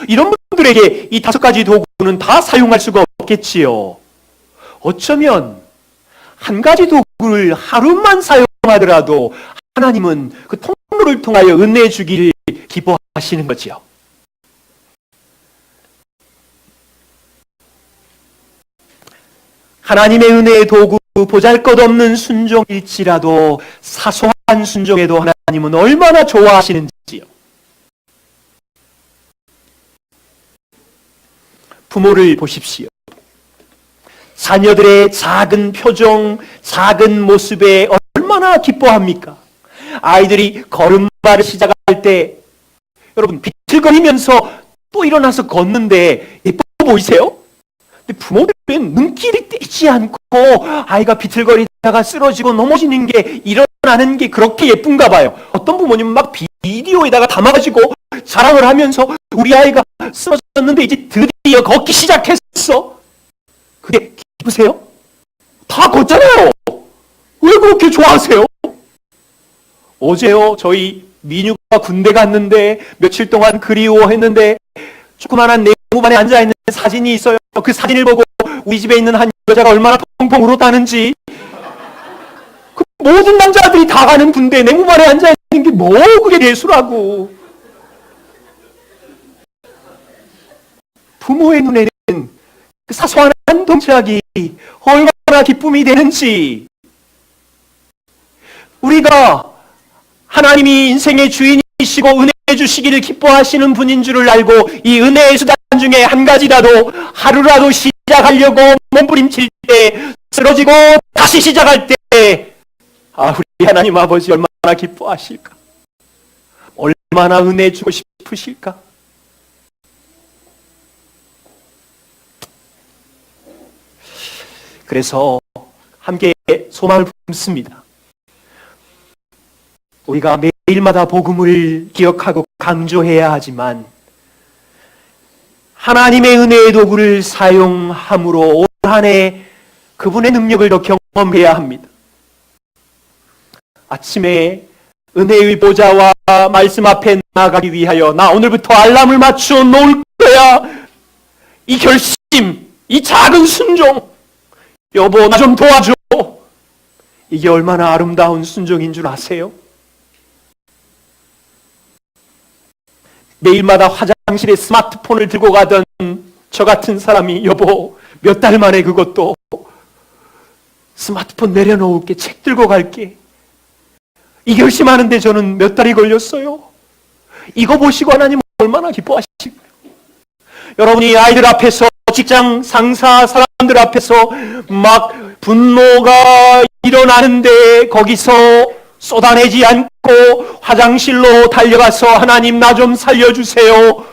이런 분들에게 이 5가지 도구는 다 사용할 수가 없겠지요. 어쩌면 한 가지 도구를 하루만 사용하더라도 하나님은 그 통로를 통하여 은혜 주기를 기뻐하시는 거지요. 하나님의 은혜의 도구, 보잘것없는 순종일지라도 사소한 순종에도 하나님은 얼마나 좋아하시는지요. 부모를 보십시오. 자녀들의 작은 표정, 작은 모습에 얼마나 기뻐합니까? 아이들이 걸음마를 시작할 때 여러분 비틀거리면서 또 일어나서 걷는데 예뻐 보이세요? 근데 부모들은 눈길이 떼지 않고 아이가 비틀거리다가 쓰러지고 넘어지는 게, 일어나는 게 그렇게 예쁜가 봐요. 어떤 부모님은 막 비디오에다가 담아가지고 자랑을 하면서 우리 아이가 쓰러졌는데 이제 드디어 걷기 시작했어. 그게 기쁘세요? 다 걷잖아요. 왜 그렇게 좋아하세요? 어제요, 저희 민유가 군대 갔는데 며칠 동안 그리워했는데 조그만한 내무반에 앉아있는 사진이 있어요. 그 사진을 보고 우리 집에 있는 한 여자가 얼마나 펑펑 울었다는지. 그 모든 남자들이 다 가는 군대에 내무반에 앉아있는 게 뭐 그게 예수라고. 부모의 눈에는 그 사소한 동작이 얼마나 기쁨이 되는지, 우리가 하나님이 인생의 주인이시고 은혜 주시기를 기뻐하시는 분인 줄을 알고 이 은혜의 수단 중에 한 가지라도 하루라도 시작하려고 몸부림칠 때, 쓰러지고 다시 시작할 때, 우리 하나님 아버지 얼마나 기뻐하실까? 얼마나 은혜 주고 싶으실까? 그래서 함께 소망을 품습니다. 우리가 매일마다 복음을 기억하고 강조해야 하지만 하나님의 은혜의 도구를 사용함으로 올 한 해 그분의 능력을 더 경험해야 합니다. 아침에 은혜의 보좌와 말씀 앞에 나가기 위하여 나 오늘부터 알람을 맞춰 놓을 거야. 이 결심, 이 작은 순종, 여보 나 좀 도와줘. 이게 얼마나 아름다운 순종인 줄 아세요? 매일마다 화장실에 스마트폰을 들고 가던 저 같은 사람이 여보 몇 달 만에 그것도 스마트폰 내려놓을게, 책 들고 갈게. 이 결심하는데 저는 몇 달이 걸렸어요. 이거 보시고 하나님 얼마나 기뻐하실까요? 여러분이 아이들 앞에서, 직장 상사 사람들 앞에서 막 분노가 일어나는데 거기서 쏟아내지 않고 화장실로 달려가서 하나님 나 좀 살려주세요.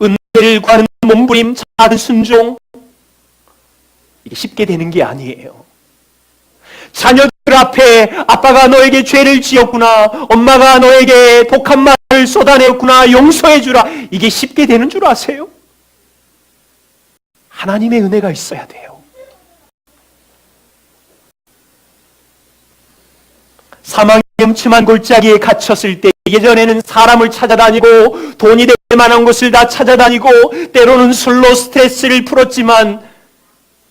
은혜를 구하는 몸부림, 작은 순종, 이게 쉽게 되는 게 아니에요. 자녀들 앞에 아빠가 너에게 죄를 지었구나, 엄마가 너에게 독한 말을 쏟아내었구나, 용서해 주라. 이게 쉽게 되는 줄 아세요? 하나님의 은혜가 있어야 돼요. 사망의 음침한 골짜기에 갇혔을 때 예전에는 사람을 찾아다니고 돈이 될 만한 곳을 다 찾아다니고 때로는 술로 스트레스를 풀었지만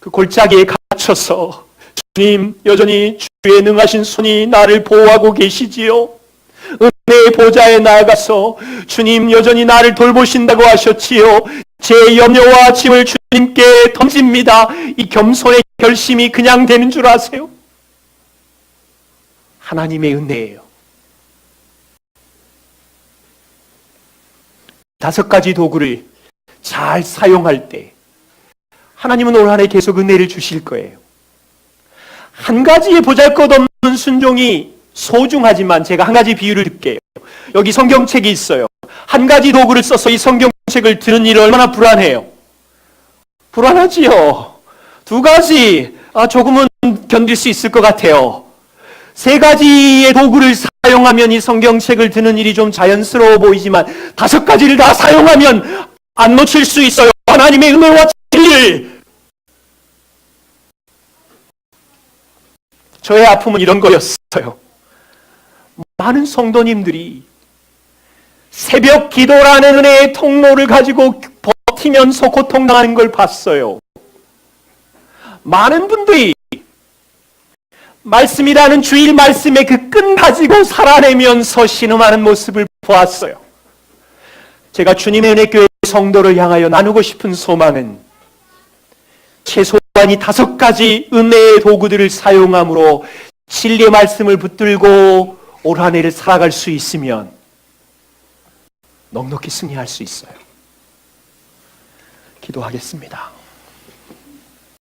그 골짜기에 갇혀서 주님 여전히 주의 능하신 손이 나를 보호하고 계시지요. 은혜의 보좌에 나아가서 주님 여전히 나를 돌보신다고 하셨지요. 제 염려와 짐을 주님께 던집니다. 이 겸손의 결심이 그냥 되는 줄 아세요? 하나님의 은혜예요. 5가지 도구를 잘 사용할 때 하나님은 올 한 해 계속 은혜를 주실 거예요. 한 가지의 보잘것없는 순종이 소중하지만 제가 한 가지 비유를 드릴게요. 여기 성경책이 있어요. 한 가지 도구를 써서 이 성경책을 드는 일이 얼마나 불안해요. 불안하지요. 2가지 조금은 견딜 수 있을 것 같아요. 3가지의 도구를 사용하면 이 성경책을 드는 일이 좀 자연스러워 보이지만 5가지를 다 사용하면 안 놓칠 수 있어요. 하나님의 은혜와 진리를. 저의 아픔은 이런 거였어요. 많은 성도님들이 새벽 기도라는 은혜의 통로를 가지고 버티면서 고통당하는 걸 봤어요. 많은 분들이 말씀이라는 주일 말씀의 그 끈 가지고 살아내면서 신음하는 모습을 보았어요. 제가 주님의 은혜교회 성도를 향하여 나누고 싶은 소망은 최소한 이 5가지 은혜의 도구들을 사용함으로 진리의 말씀을 붙들고 올 한 해를 살아갈 수 있으면 넉넉히 승리할 수 있어요. 기도하겠습니다.